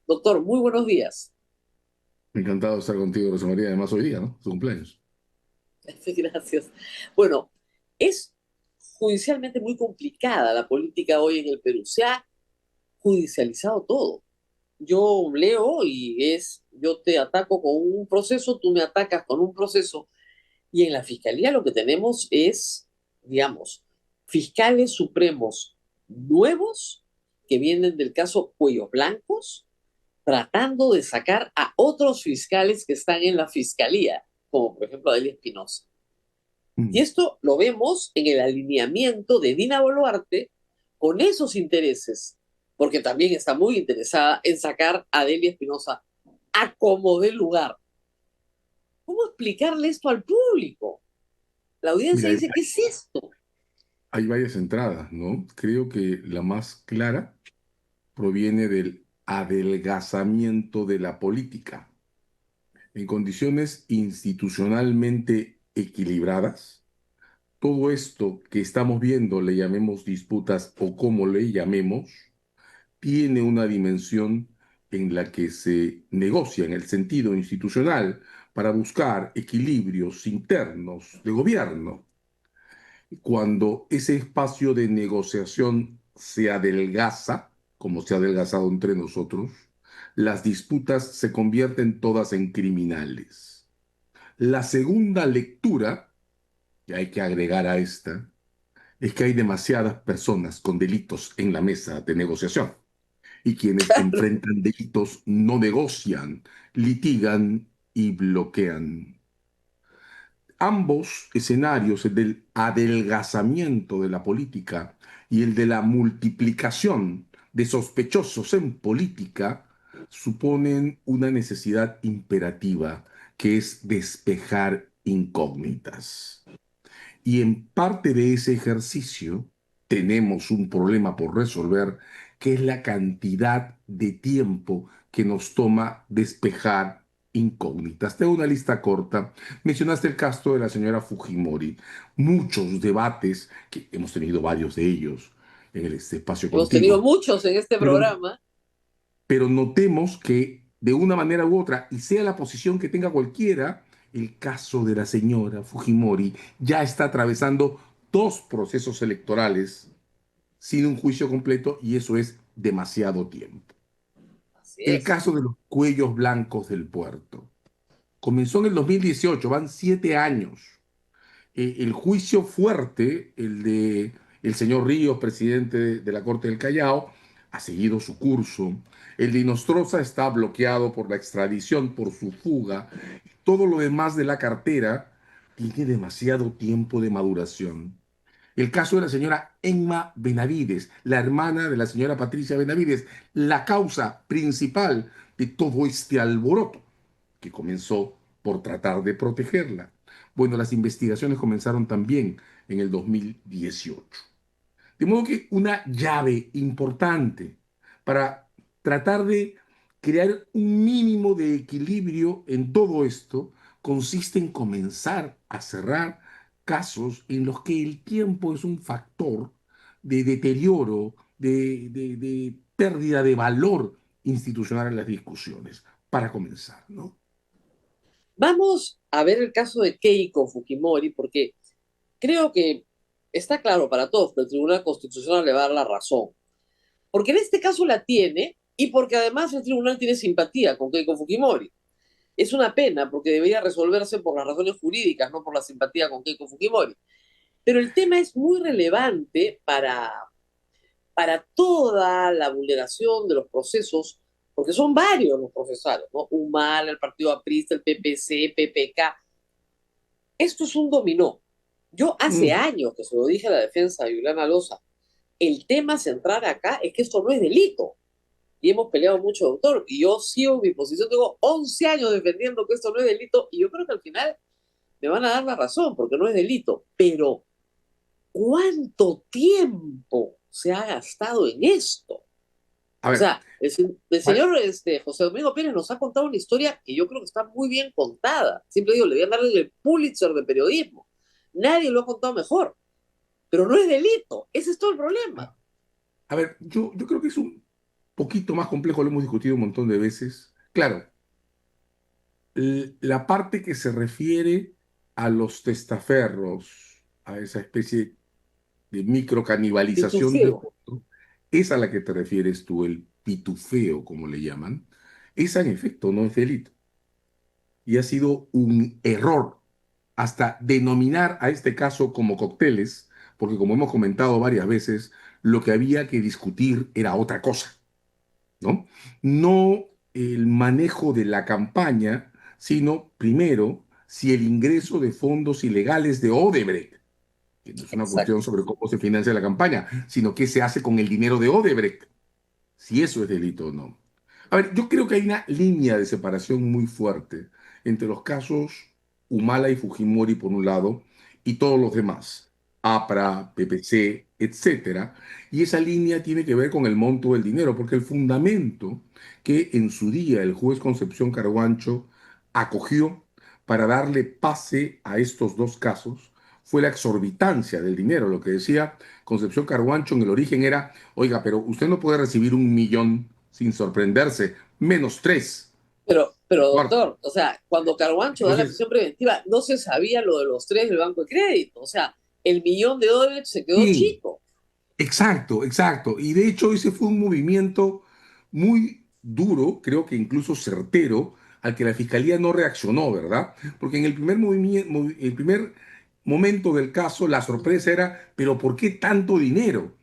Doctor, muy buenos días. Encantado de estar contigo, Rosa María, además hoy día, ¿no? Su cumpleaños. Gracias. Bueno, es judicialmente muy complicada la política hoy en el Perú. Se ha judicializado todo. Yo leo yo te ataco con un proceso, tú me atacas con un proceso. Y en la fiscalía lo que tenemos es, digamos, fiscales supremos nuevos que vienen del caso Cuellos Blancos, tratando de sacar a otros fiscales que están en la fiscalía, como por ejemplo Adelia Espinosa. Y Mm. esto lo vemos en el alineamiento de Dina Boluarte con esos intereses, porque también está muy interesada en sacar a Adelia Espinosa a como dé lugar. ¿Cómo explicarle esto al público? La audiencia Mira, dice, ¿qué es esto? hay varias entradas, ¿no? Creo que la más clara proviene del adelgazamiento de la política. En condiciones institucionalmente equilibradas, todo esto que estamos viendo, le llamemos disputas o como le llamemos, tiene una dimensión en la que se negocia en el sentido institucional para buscar equilibrios internos de gobierno. Cuando ese espacio de negociación se adelgaza, como se ha adelgazado entre nosotros, las disputas se convierten todas en criminales. La segunda lectura, que hay que agregar a esta, es que hay demasiadas personas con delitos en la mesa de negociación y quienes enfrentan delitos no negocian, litigan y bloquean. Ambos escenarios, el del adelgazamiento de la política y el de la multiplicación de sospechosos en política, suponen una necesidad imperativa que es despejar incógnitas. Y en parte de ese ejercicio tenemos un problema por resolver, que es la cantidad de tiempo que nos toma despejar incógnitas. Tengo una lista corta. Mencionaste el caso de la señora Fujimori. Muchos debates, que hemos tenido varios de ellos en este espacio Hemos tenido contigo, muchos en este pero, programa. pero notemos que de una manera u otra, y sea la posición que tenga cualquiera, el caso de la señora Fujimori ya está atravesando dos procesos electorales sin un juicio completo y eso es demasiado tiempo. Así El es. caso de los cuellos blancos del puerto. Comenzó en el 2018, van 7 años. El juicio fuerte, el de el señor Ríos, presidente de la Corte del Callao, ha seguido su curso. El de Inostroza está bloqueado por la extradición, por su fuga. Todo lo demás de la cartera tiene demasiado tiempo de maduración. El caso de la señora Emma Benavides, la hermana de la señora Patricia Benavides, la causa principal de todo este alboroto que comenzó por tratar de protegerla. Bueno, las investigaciones comenzaron también en el 2018. De modo que una llave importante para tratar de crear un mínimo de equilibrio en todo esto consiste en comenzar a cerrar casos en los que el tiempo es un factor de deterioro, de pérdida de valor institucional en las discusiones, para comenzar, ¿no? Vamos a ver el caso de Keiko Fujimori, porque creo que está claro para todos que el Tribunal Constitucional le va a dar la razón. Porque en este caso la tiene y porque además el tribunal tiene simpatía con Keiko Fujimori. Es una pena porque debería resolverse por las razones jurídicas, no por la simpatía con Keiko Fujimori. Pero el tema es muy relevante para toda la vulneración de los procesos, porque son varios los procesales, ¿no? Humal, el Partido Aprista, el PPC, PPK. Esto es un dominó. Yo hace Mm. años que se lo dije a la defensa de Juliana Loza, el tema central acá es que esto no es delito. Y hemos peleado mucho, doctor, y yo sigo en mi posición, tengo 11 años defendiendo que esto no es delito, y yo creo que al final me van a dar la razón, porque no es delito. Pero, ¿cuánto tiempo se ha gastado en esto? A O ver, sea, el pa- señor José Domingo Pérez nos ha contado una historia que yo creo que está muy bien contada. Siempre digo, le voy a dar el Pulitzer de periodismo. Nadie lo ha contado mejor, pero no es delito. Ese es todo el problema. a ver, yo creo que es un poquito más complejo, lo hemos discutido un montón de veces. Claro, la parte que se refiere a los testaferros, a esa especie de microcanibalización de Pitufeo. fondo, es a la que te refieres tú, el pitufeo, como le llaman, esa en efecto no es delito. Y ha sido un error hasta denominar a este caso como cócteles, porque como hemos comentado varias veces, lo que había que discutir era otra cosa, ¿no? No el manejo de la campaña, sino primero si el ingreso de fondos ilegales de Odebrecht, que no es una cuestión Exacto. sobre cómo se financia la campaña, sino qué se hace con el dinero de Odebrecht, si eso es delito o no. A ver, yo creo que hay una línea de separación muy fuerte entre los casos Humala y Fujimori por un lado y todos los demás, APRA, PPC, etcétera, y esa línea tiene que ver con el monto del dinero, porque el fundamento que en su día el juez Concepción Carguancho acogió para darle pase a estos dos casos fue la exorbitancia del dinero. Lo que decía Concepción Carguancho en el origen era: oiga, pero usted no puede recibir 1 millón sin sorprenderse, menos tres. ¿De Pero acuerdo? doctor, o sea, cuando Carguancho da la Entonces, prisión preventiva, no se sabía lo de los tres del Banco de Crédito. O sea, el millón de dólares se quedó sí, chico. exacto, exacto. Y de hecho ese fue un movimiento muy duro, creo que incluso certero, al que la fiscalía no reaccionó, ¿verdad? Porque en el primer movimiento, el primer momento del caso, la sorpresa era, pero ¿por qué tanto dinero?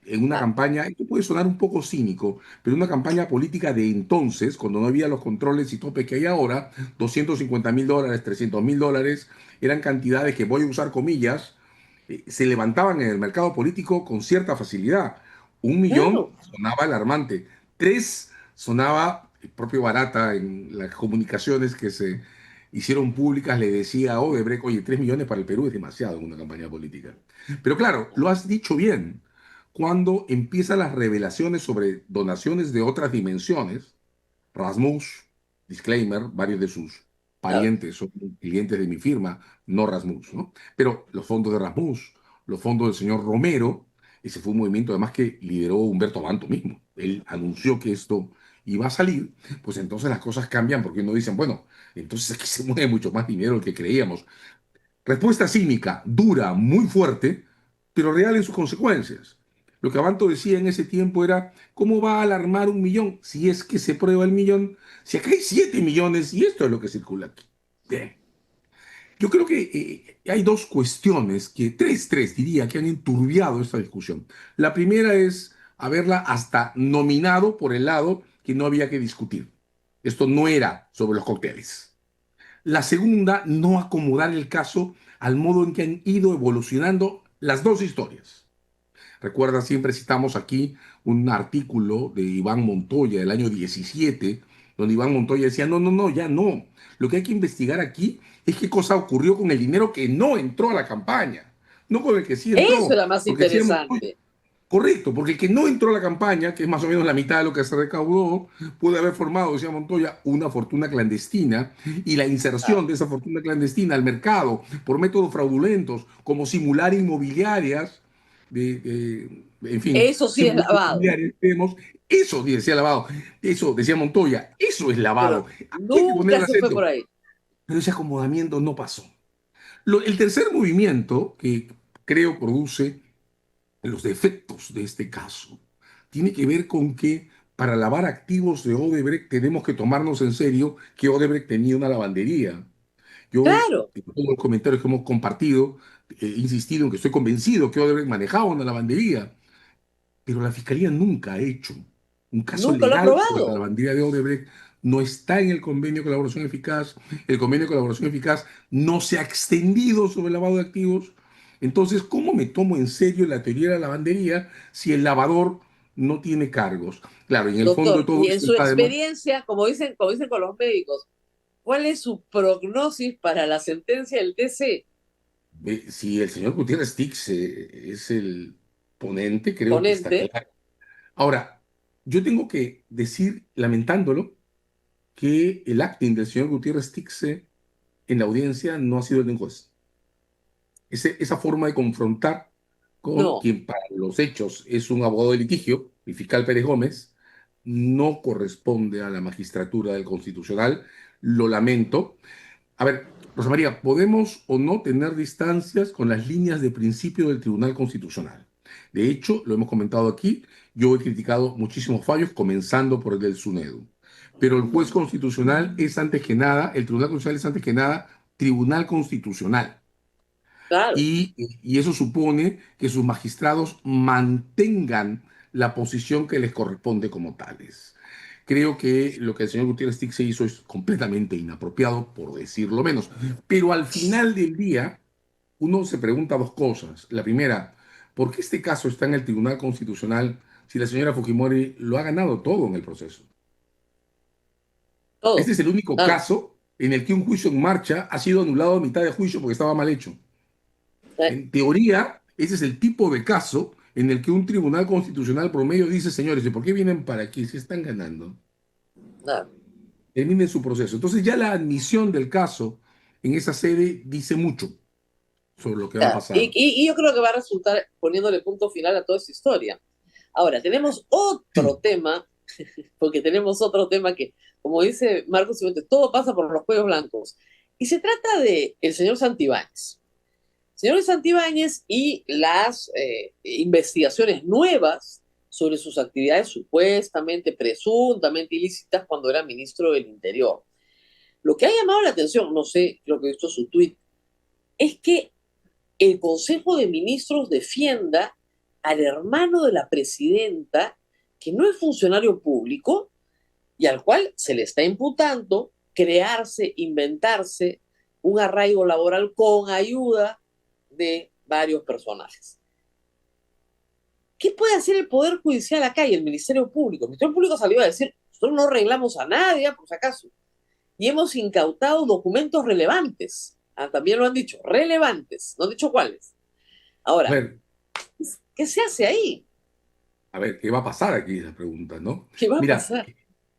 En una Ah, campaña, esto puede sonar un poco cínico, pero una campaña política de entonces, cuando no había los controles y topes que hay ahora, $250.000, $300.000, eran cantidades que voy a usar comillas, se levantaban en el mercado político con cierta facilidad. 1 millón claro. sonaba alarmante, tres sonaba el propio Barata en las comunicaciones que se hicieron públicas, le decía a Odebrecht: oye, 3 millones para el Perú es demasiado en una campaña política. Pero claro, lo has dicho bien, cuando empiezan las revelaciones sobre donaciones de otras dimensiones, Rasmus, disclaimer, varios de sus Claro. parientes son clientes de mi firma, no Rasmus, ¿no? Pero los fondos de Rasmus, los fondos del señor Romero, ese fue un movimiento además que lideró Humberto Banto mismo. Él anunció que esto iba a salir, pues entonces las cosas cambian porque no dicen, bueno, entonces aquí se mueve mucho más dinero del que creíamos. Respuesta cínica, dura, muy fuerte, pero real en sus consecuencias. Lo que Abanto decía en ese tiempo era: ¿cómo va a alarmar 1 millón si es que se prueba el millón? Si acá hay 7 millones y esto es lo que circula aquí. Bien. Yo creo que hay dos cuestiones, tres diría, que han enturbiado esta discusión. La primera es haberla hasta nominado por el lado que no había que discutir. Esto no era sobre los cócteles. La segunda, no acomodar el caso al modo en que han ido evolucionando las dos historias. Recuerda, siempre citamos aquí un artículo de Iván Montoya del año 17, donde Iván Montoya decía: no, no, no, ya no. Lo que hay que investigar aquí es qué cosa ocurrió con el dinero que no entró a la campaña, no con el que sí Eso entró. era más Porque decía Montoya, interesante. correcto, porque el que no entró a la campaña, que es más o menos la mitad de lo que se recaudó, puede haber formado, decía Montoya, una fortuna clandestina, y la Claro. inserción de esa fortuna clandestina al mercado por métodos fraudulentos, como simular inmobiliarias, en fin, Eso sí es simular lavado. inmobiliarias, vemos, eso decía lavado, eso decía Montoya, eso es lavado. Pero Aquí hay que poner nunca el se fue por acento, ahí. pero ese acomodamiento no pasó. El tercer movimiento que creo produce los defectos de este caso tiene que ver con que para lavar activos de Odebrecht tenemos que tomarnos en serio que Odebrecht tenía una lavandería. Yo, Claro. en todos los comentarios que hemos compartido, he insistido en que estoy convencido que Odebrecht manejaba una lavandería, pero la Fiscalía nunca ha hecho un caso Nunca lo ha legal sobre la probado. lavandería de Odebrecht. No está en el convenio de colaboración eficaz. El convenio de colaboración eficaz no se ha extendido sobre el lavado de activos. Entonces, ¿cómo me tomo en serio la teoría de la lavandería si el lavador no tiene cargos? Claro, en el fondo de Doctor, todo y en esto su está además, experiencia, como dicen con los médicos, ¿cuál es su prognosis para la sentencia del TC? si el señor Gutiérrez Tix es el ponente, creo que está Ponente. claro. Ahora, yo tengo que decir, lamentándolo, que el acting del señor Gutiérrez Tixe en la audiencia no ha sido el de un juez. Esa forma de confrontar con No. quien para los hechos es un abogado de litigio, el fiscal Pérez Gómez, no corresponde a la magistratura del Constitucional. Lo lamento. A ver, Rosa María, podemos o no tener distancias con las líneas de principio del Tribunal Constitucional. De hecho, lo hemos comentado aquí, yo he criticado muchísimos fallos, comenzando por el del SUNEDU. Pero el juez constitucional es antes que nada, el Tribunal Constitucional es antes que nada Tribunal Constitucional. Claro, Y eso supone que sus magistrados mantengan la posición que les corresponde como tales. Creo que lo que el señor Gutiérrez Tixe hizo es completamente inapropiado, por decirlo menos. Pero al final del día, uno se pregunta dos cosas. La primera, ¿por qué este caso está en el Tribunal Constitucional si la señora Fujimori lo ha ganado todo en el proceso? Este todo. es el único Claro. caso en el que un juicio en marcha ha sido anulado a mitad de juicio porque estaba mal hecho. Eh, En teoría, ese es el tipo de caso en el que un tribunal constitucional promedio dice, señores, ¿y por qué vienen para aquí si están ganando? claro. Terminen su proceso. Entonces ya la admisión del caso en esa sede dice mucho sobre lo que va a Claro. pasar. Y yo creo que va a resultar poniéndole punto final a toda esta historia. Ahora, tenemos otro Sí, tema, porque tenemos otro tema que, como dice Marcos Cifuentes, todo pasa por los cuellos blancos. Y se trata de el señor Santibáñez. Señor Santibáñez y las investigaciones nuevas sobre sus actividades supuestamente, presuntamente ilícitas cuando era ministro del Interior. Lo que ha llamado la atención, no sé, creo que he visto su tuit, es que el Consejo de Ministros defienda al hermano de la presidenta, que no es funcionario público y al cual se le está imputando crearse, inventarse un arraigo laboral con ayuda de varios personajes. ¿Qué puede hacer el Poder Judicial acá y el Ministerio Público? El Ministerio Público salió a decir, nosotros no arreglamos a nadie, por si acaso, y hemos incautado documentos relevantes. Ah, también lo han dicho, relevantes, no han dicho cuáles. a Ahora, ver, ¿qué se hace ahí? a ver, ¿qué va a pasar aquí? Es la pregunta, ¿no? ¿Qué va a Mira, pasar?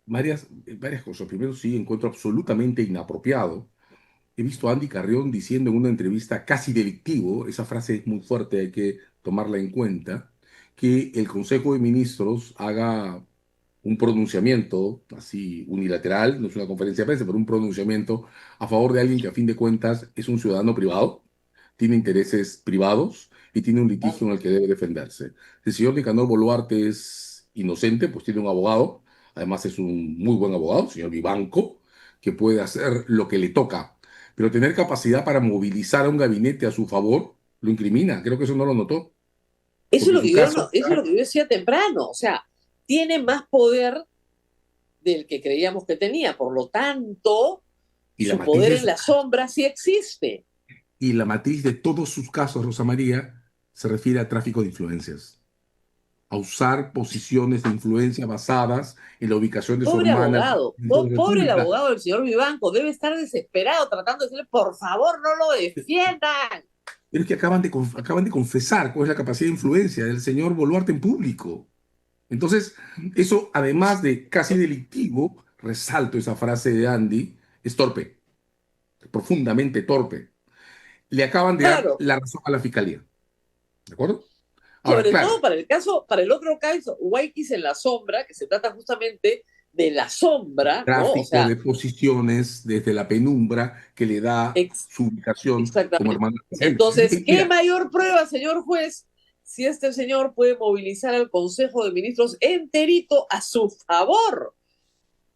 varias cosas. Primero, sí, encuentro absolutamente inapropiado. He visto a Andy Carrión diciendo en una entrevista casi delictivo, esa frase es muy fuerte, hay que tomarla en cuenta, que el Consejo de Ministros haga un pronunciamiento así unilateral, no es una conferencia de prensa, pero un pronunciamiento a favor de alguien que a fin de cuentas es un ciudadano privado, tiene intereses privados y tiene un litigio en el que debe defenderse. El señor Nicanor Boluarte es inocente, pues tiene un abogado, además es un muy buen abogado, el señor Vivanco, que puede hacer lo que le toca, pero tener capacidad para movilizar a un gabinete a su favor lo incrimina, creo que eso no lo notó, Eso es porque lo su que yo, caso no, eso es lo está, que yo decía temprano. O sea, tiene más poder del que creíamos que tenía. Por lo tanto, y la su matriz poder de en la sombra sí existe. Y la matriz de todos sus casos, Rosa María, se refiere a tráfico de influencias, a usar posiciones de influencia basadas en la ubicación de su Pobre hermana al abogado, presidente de la pobre el República, abogado del señor Vivanco, debe estar desesperado tratando de decirle, por favor, no lo defiendan. pero es que acaban de confesar cuál es la capacidad de influencia del señor Boluarte en público. Entonces, eso, además de casi delictivo, resalto esa frase de Andy, es torpe, profundamente torpe. Le acaban de dar Claro, la razón a la fiscalía, ¿de acuerdo? Ahora, sobre todo claro, para el caso, para el otro caso, Waikis en la sombra, que se trata justamente de la sombra, ¿no? O tráfico sea, de posiciones desde la penumbra que le da ex su ubicación como exactamente. hermano del presidente. Entonces, ¿qué Mira, mayor prueba, señor juez, si este señor puede movilizar al Consejo de Ministros enterito a su favor?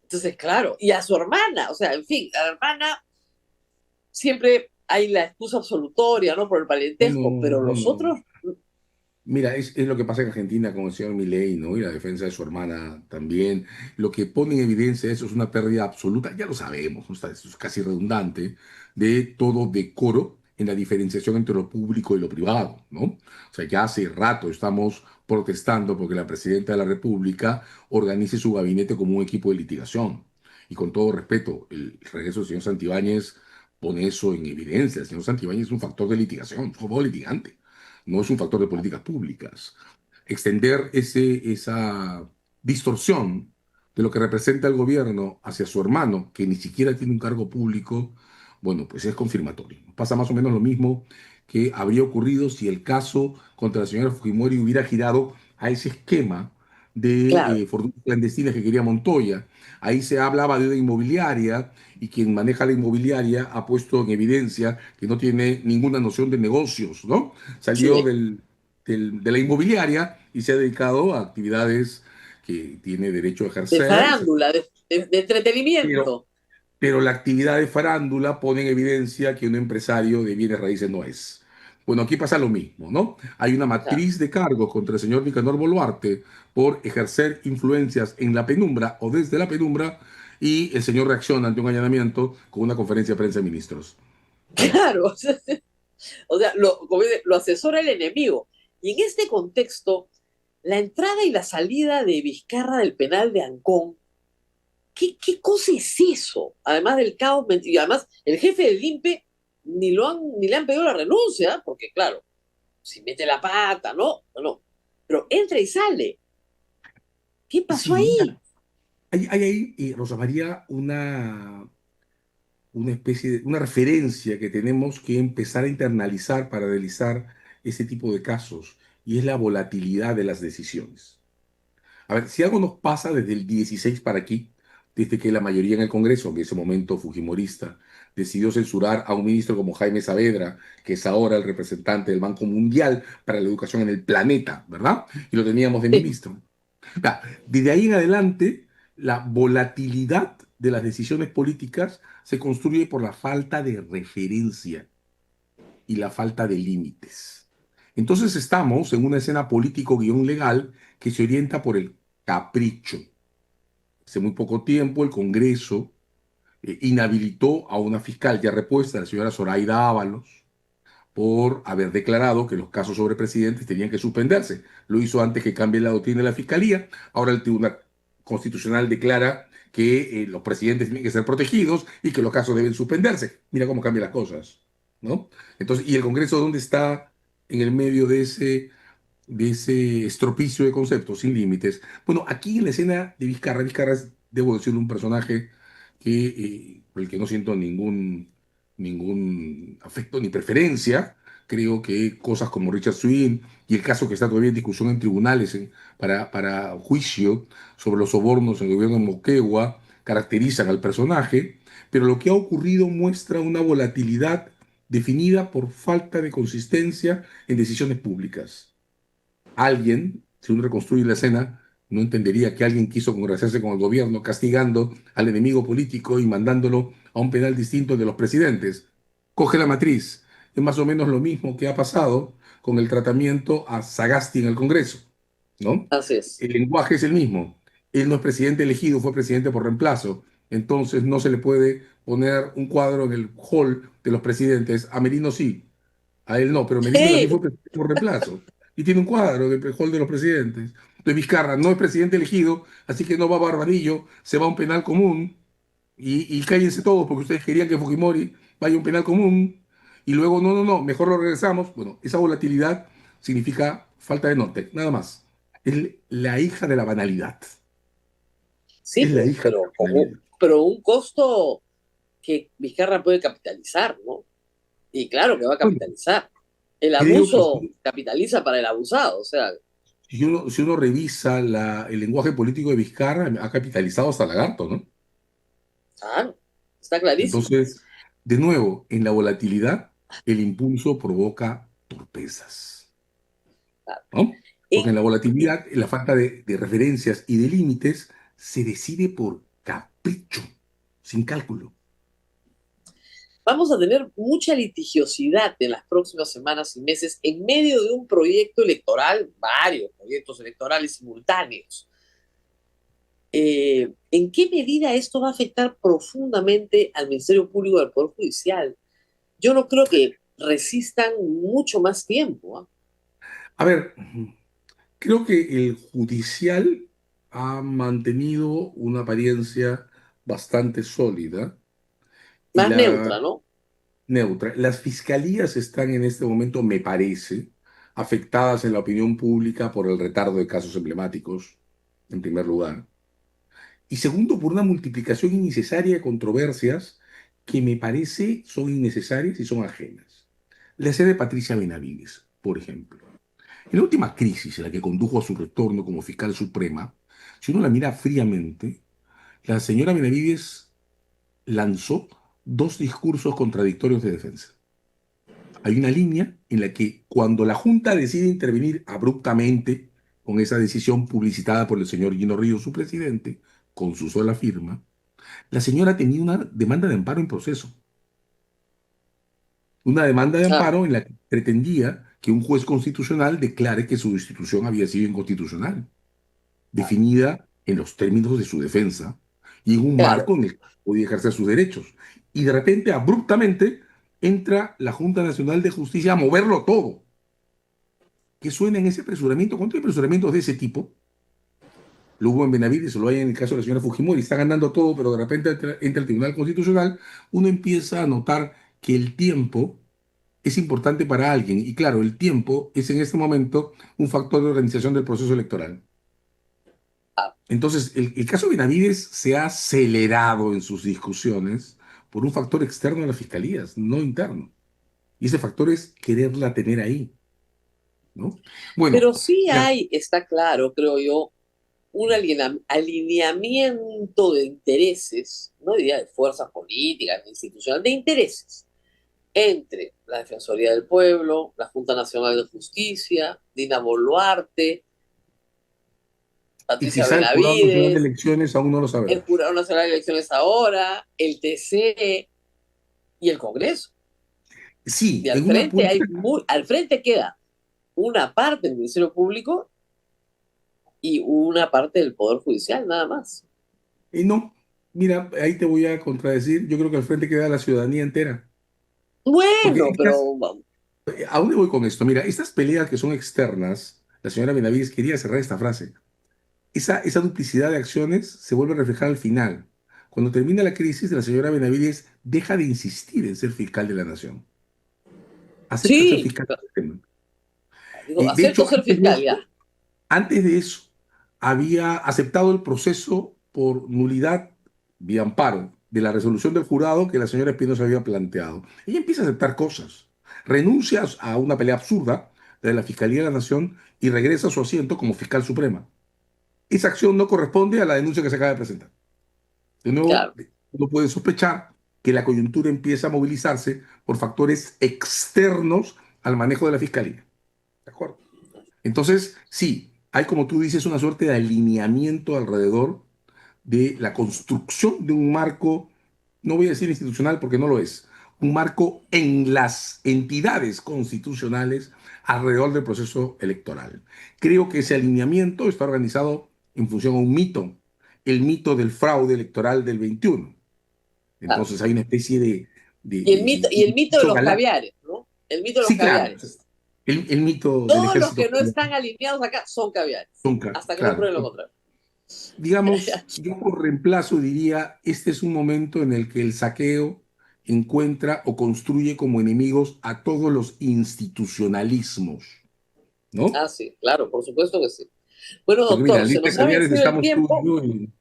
Entonces, claro, y a su hermana, o sea, en fin, a la hermana siempre hay la excusa absolutoria, ¿no? Por el no, parentesco, pero no, los no. otros, Mira, es lo que pasa en Argentina con el señor Milei, ¿no? Y la defensa de su hermana también. Lo que pone en evidencia eso es una pérdida absoluta, ya lo sabemos, ¿no? Eso es casi redundante, de todo decoro en la diferenciación entre lo público y lo privado, ¿no? O sea, ya hace rato estamos protestando porque la presidenta de la República organice su gabinete como un equipo de litigación. Y con todo respeto, el regreso del señor Santibáñez pone eso en evidencia. El señor Santibáñez es un factor de litigación, un juego litigante, no es un factor de políticas públicas. Extender esa distorsión de lo que representa el gobierno hacia su hermano, que ni siquiera tiene un cargo público, bueno, pues es confirmatorio. Pasa más o menos lo mismo que habría ocurrido si el caso contra la señora Fujimori hubiera girado a ese esquema de Claro, fortunas clandestinas que quería Montoya. Ahí se hablaba de una inmobiliaria y quien maneja la inmobiliaria ha puesto en evidencia que no tiene ninguna noción de negocios, ¿no? Salió sí, de la inmobiliaria y se ha dedicado a actividades que tiene derecho a de ejercer, farándula, de pero entretenimiento. pero la actividad de farándula pone en evidencia que un empresario de bienes raíces no es. Bueno, aquí pasa lo mismo, ¿no? Hay una Claro. matriz de cargos contra el señor Nicanor Boluarte por ejercer influencias en la penumbra o desde la penumbra y el señor reacciona ante un allanamiento con una conferencia de prensa de ministros. Claro, o sea, como dice, lo asesora el enemigo. Y en este contexto, la entrada y la salida de Vizcarra del penal de Ancón, ¿qué cosa es eso? Además del caos, y además el jefe del INPE ni le han pedido la renuncia, porque claro, si mete la pata, ¿no? No, pero entra y sale. ¿Qué pasó Sí, mira, ahí? hay ahí, Rosa María, una especie de, una referencia que tenemos que empezar a internalizar para analizar ese tipo de casos, y es la volatilidad de las decisiones. A ver, si algo nos pasa desde el 16 para aquí, desde que la mayoría en el Congreso, en ese momento fujimorista, decidió censurar a un ministro como Jaime Saavedra, que es ahora el representante del Banco Mundial para la Educación en el planeta, ¿verdad? Y lo teníamos de Sí, ministro. Ya, desde ahí en adelante, la volatilidad de las decisiones políticas se construye por la falta de referencia y la falta de límites. Entonces estamos en una escena político-legal que se orienta por el capricho. Hace muy poco tiempo el Congreso inhabilitó a una fiscal ya repuesta, la señora Zoraida Ábalos, por haber declarado que los casos sobre presidentes tenían que suspenderse. Lo hizo antes que cambie la doctrina de la fiscalía. Ahora el Tribunal Constitucional declara que los presidentes tienen que ser protegidos y que los casos deben suspenderse. Mira cómo cambian las cosas, ¿no? Entonces, ¿y el Congreso dónde está en el medio de ese estropicio de conceptos sin límites? Bueno, aquí en la escena de Vizcarra, Vizcarra es, debo decir, un personaje por el que no siento ningún afecto ni preferencia. Creo que cosas como Richard Swing y el caso que está todavía en discusión en tribunales para juicio sobre los sobornos en el gobierno de Moquegua caracterizan al personaje, pero lo que ha ocurrido muestra una volatilidad definida por falta de consistencia en decisiones públicas. Alguien, si uno reconstruye la escena, no entendería que alguien quiso congraciarse con el gobierno castigando al enemigo político y mandándolo a un penal distinto de los presidentes. Coge la matriz. Es más o menos lo mismo que ha pasado con el tratamiento a Sagasti en el Congreso, ¿no? así es. El lenguaje es el mismo. Él no es presidente elegido, fue presidente por reemplazo. Entonces no se le puede poner un cuadro en el hall de los presidentes. A Merino sí, a él no, pero Merino también Sí, fue presidente por reemplazo y tiene un cuadro del hall de los presidentes. Entonces Vizcarra no es presidente elegido, así que no va a Barbadillo, se va a un penal común y cállense todos porque ustedes querían que Fujimori vaya a un penal común y luego no, mejor lo regresamos. Bueno, esa volatilidad significa falta de norte, nada más. Es la hija de la banalidad. sí, Es la hija de la banalidad. pero un costo que Vizcarra puede capitalizar, ¿no? Y claro que va a Bueno, capitalizar. El creo que abuso capitaliza para el abusado, o sea, si uno revisa el lenguaje político de Vizcarra, ha capitalizado hasta Lagarto, ¿no? claro, está clarísimo. Entonces, de nuevo, en la volatilidad, el impulso provoca torpezas, Claro. ¿no? Porque en Y, la y volatilidad, en la falta de referencias y de límites, se decide por capricho, sin cálculo. vamos a tener mucha litigiosidad en las próximas semanas y meses en medio de un proyecto electoral, varios proyectos electorales simultáneos. ¿En qué medida esto va a afectar profundamente al Ministerio Público del Poder Judicial? Yo no creo que resistan mucho más tiempo, ¿ah? A ver, creo que el judicial ha mantenido una apariencia bastante sólida y Más la neutra, ¿no? neutra. Las fiscalías están en este momento, me parece, afectadas en la opinión pública por el retardo de casos emblemáticos, en primer lugar. Y segundo, por una multiplicación innecesaria de controversias que me parece son innecesarias y son ajenas. La sede de Patricia Benavides, por ejemplo. En la última crisis, en la que condujo a su retorno como fiscal suprema, si uno la mira fríamente, la señora Benavides lanzó dos discursos contradictorios de defensa. Hay una línea en la que cuando la Junta decide intervenir abruptamente con esa decisión publicitada por el señor Gino Ríos, su presidente, con su sola firma, la señora tenía una demanda de amparo en proceso. Una demanda de Ah, amparo en la que pretendía que un juez constitucional declare que su institución había sido inconstitucional, definida en los términos de su defensa y en un claro. marco en el que podía ejercer sus derechos. Y de repente, abruptamente, entra la Junta Nacional de Justicia a moverlo todo. ¿Qué suena en ese apresuramiento? ¿Cuántos hay apresuramientos de ese tipo? Lo hubo en Benavides, o lo hay en el caso de la señora Fujimori, está ganando todo, pero de repente entra el Tribunal Constitucional, uno empieza a notar que el tiempo es importante para alguien. Y claro, el tiempo es en este momento un factor de organización del proceso electoral. Ah, Entonces, el caso de Benavides se ha acelerado en sus discusiones por un factor externo a las fiscalías, no interno. Y ese factor es quererla tener ahí, ¿no? Bueno, pero sí la- hay, está claro, creo yo, un alineamiento de intereses, no diría de fuerzas políticas, ni institucionales, de intereses entre la Defensoría del Pueblo, la Junta Nacional de Justicia, Dina Boluarte, y Patricia quizá el Jurado Nacional de Benavides, Elecciones aún no lo el sabrá. Jurado Nacional de Elecciones ahora, el TC y el Congreso. Sí, Y al en una frente apuesta, al frente queda una parte del Ministerio Público y una parte del Poder Judicial, nada más. y no, mira, ahí te voy a contradecir, yo creo que al frente queda la ciudadanía entera. Porque Bueno, pero ¿a dónde voy con esto? Mira, estas peleas que son externas, la señora Benavides quería cerrar esta frase. Esa duplicidad de acciones se vuelve a reflejar al final. Cuando termina la crisis, la señora Benavides deja de insistir en ser fiscal de la nación. Acepta ser sí, fiscal del sistema. digo, De acepto hecho, ser fiscal ya. antes de eso, había aceptado el proceso por nulidad vía amparo de la resolución del jurado que la señora Espinosa había planteado. Ella empieza a aceptar cosas. Renuncia a una pelea absurda de la Fiscalía de la Nación y regresa a su asiento como fiscal suprema. Esa acción no corresponde a la denuncia que se acaba de presentar. De nuevo, Claro, uno puede sospechar que la coyuntura empieza a movilizarse por factores externos al manejo de la fiscalía. ¿De acuerdo? Entonces, sí, hay como tú dices una suerte de alineamiento alrededor de la construcción de un marco, no voy a decir institucional porque no lo es, un marco en las entidades constitucionales alrededor del proceso electoral. Creo que ese alineamiento está organizado en función a un mito, el mito del fraude electoral del 21. claro. Entonces hay una especie Y el de mito de hecho los galáctico. caviares, ¿no? El mito de los Sí, claro, caviares. el mito del Todos los ejército que no están alineados acá son caviares, nunca, hasta que no claro. prueben lo contrario. Digamos, yo por reemplazo diría, este es un momento en el que el saqueo encuentra o construye como enemigos a todos los institucionalismos, ¿no? Ah, sí, claro, por supuesto que sí. Bueno, Porque mira, en doctor, la se lista de nos ha caviares vencido el estamos tú y tiempo, yo y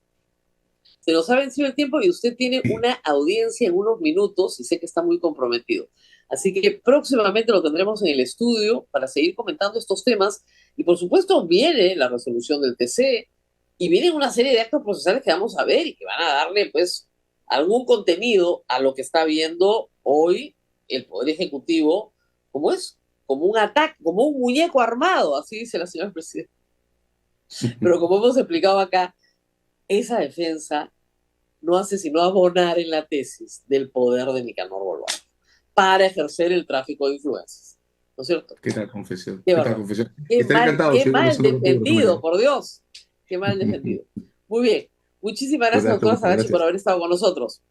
se nos ha vencido el tiempo y usted tiene una audiencia en unos minutos y sé que está muy comprometido. Así que próximamente lo tendremos en el estudio para seguir comentando estos temas. Y por supuesto viene la resolución del TC y vienen una serie de actos procesales que vamos a ver y que van a darle pues algún contenido a lo que está viendo hoy el Poder Ejecutivo, como es, como un ataque, como un muñeco armado, así dice la señora presidenta. Pero como hemos explicado acá, esa defensa no hace sino abonar en la tesis del poder de Nicanor Boluarte para ejercer el tráfico de influencias. ¿No es cierto? ¿qué tal confesión? Qué ¿Qué tal bárbaro. confesión? Estaré encantado de Qué seguir mal conversando contigo, defendido, María. por Dios. Qué mal defendido. Muy bien. Muchísimas gracias, Abrazo, doctora gusto, Sarachi, por gracias. haber estado con nosotros.